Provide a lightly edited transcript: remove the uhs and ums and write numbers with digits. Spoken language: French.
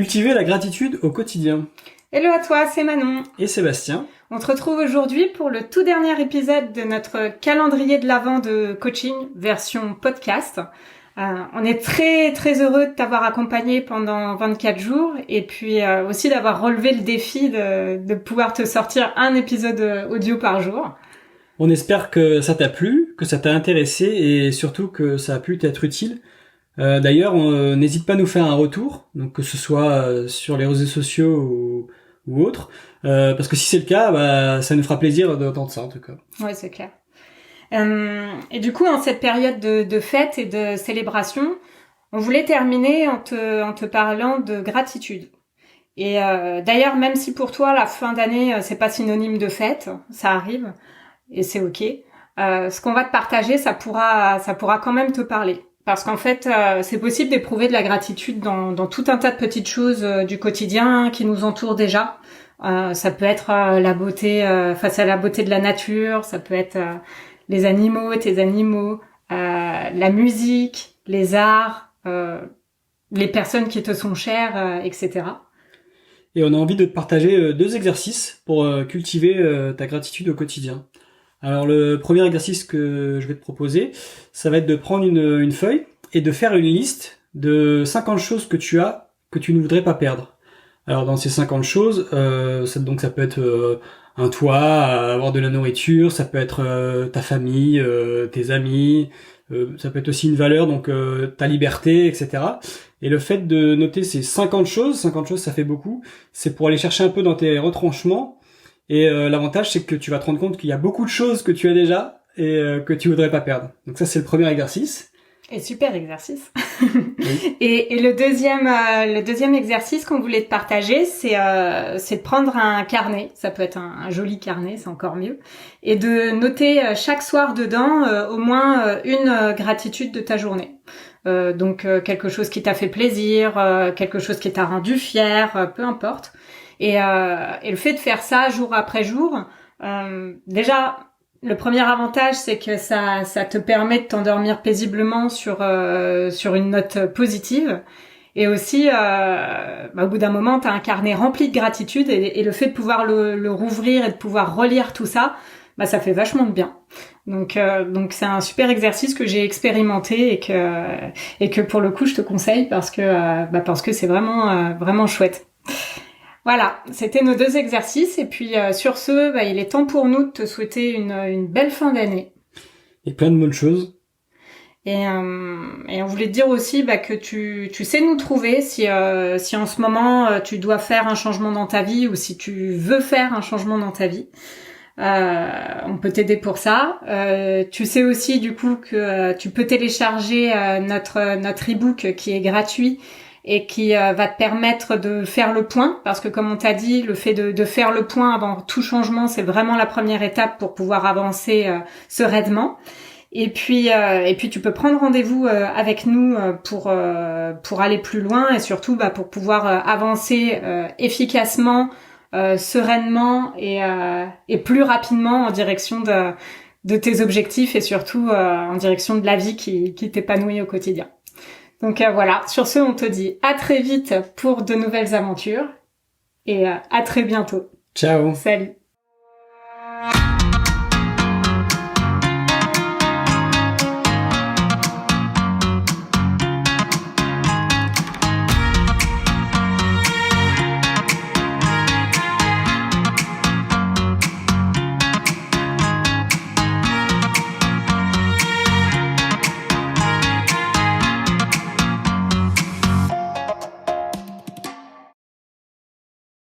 Cultiver la gratitude au quotidien. Hello à toi, c'est Manon. Et Sébastien. On te retrouve aujourd'hui pour le tout dernier épisode de notre calendrier de l'Avent de coaching, version podcast. On est très très heureux de t'avoir accompagné pendant 24 jours et puis aussi d'avoir relevé le défi de pouvoir te sortir un épisode audio par jour. On espère que ça t'a plu, que ça t'a intéressé et surtout que ça a pu t'être utile. D'ailleurs, n'hésite pas à nous faire un retour, donc que ce soit sur les réseaux sociaux ou autre, parce que si c'est le cas, ça nous fera plaisir d'entendre ça en tout cas. Ouais, c'est clair. Et du coup, en cette période de fête et de célébration, on voulait terminer en te parlant de gratitude. Et d'ailleurs, même si pour toi la fin d'année c'est pas synonyme de fête, ça arrive et c'est ok. Ce qu'on va te partager, ça pourra quand même te parler. Parce qu'en fait, c'est possible d'éprouver de la gratitude dans tout un tas de petites choses du quotidien qui nous entourent déjà. Ça peut être la beauté face à la beauté de la nature, ça peut être les animaux, tes animaux, la musique, les arts, les personnes qui te sont chères, etc. Et on a envie de te partager 2 exercices pour cultiver ta gratitude au quotidien. Alors le premier exercice que je vais te proposer, ça va être de prendre une feuille et de faire une liste de 50 choses que tu as que tu ne voudrais pas perdre. Alors dans ces 50 choses, ça peut être un toit, avoir de la nourriture, ça peut être ta famille, tes amis, ça peut être aussi une valeur, donc ta liberté, etc. Et le fait de noter ces 50 choses ça fait beaucoup, c'est pour aller chercher un peu dans tes retranchements. Et l'avantage, c'est que tu vas te rendre compte qu'il y a beaucoup de choses que tu as déjà et que tu voudrais pas perdre. Donc ça, c'est le premier exercice. Et super exercice. Oui. Et le deuxième exercice qu'on voulait te partager, c'est de prendre un carnet. Ça peut être un joli carnet, c'est encore mieux. Et de noter chaque soir dedans au moins une gratitude de ta journée. Donc quelque chose qui t'a fait plaisir, quelque chose qui t'a rendu fier, peu importe. Et le fait de faire ça jour après jour, déjà le premier avantage c'est que ça te permet de t'endormir paisiblement sur une note positive. Et aussi au bout d'un moment t'as un carnet rempli de gratitude et le fait de pouvoir le rouvrir et de pouvoir relire tout ça, ça fait vachement de bien. Donc c'est un super exercice que j'ai expérimenté et que pour le coup je te conseille parce que c'est vraiment chouette. Voilà, c'était nos 2 exercices et puis sur ce, il est temps pour nous de te souhaiter une belle fin d'année. Et plein de bonnes choses. Et on voulait te dire aussi que tu sais nous trouver si en ce moment tu dois faire un changement dans ta vie ou si tu veux faire un changement dans ta vie. On peut t'aider pour ça. Tu sais aussi du coup que tu peux télécharger notre e-book qui est gratuit et qui va te permettre de faire le point, parce que comme on t'a dit, le fait de faire le point avant tout changement, c'est vraiment la première étape pour pouvoir avancer sereinement. Et puis tu peux prendre rendez-vous avec nous pour aller plus loin et surtout pour pouvoir avancer efficacement, sereinement et plus rapidement en direction de tes objectifs et surtout en direction de la vie qui t'épanouit au quotidien. Donc voilà, sur ce, on te dit à très vite pour de nouvelles aventures et à très bientôt. Ciao. Salut.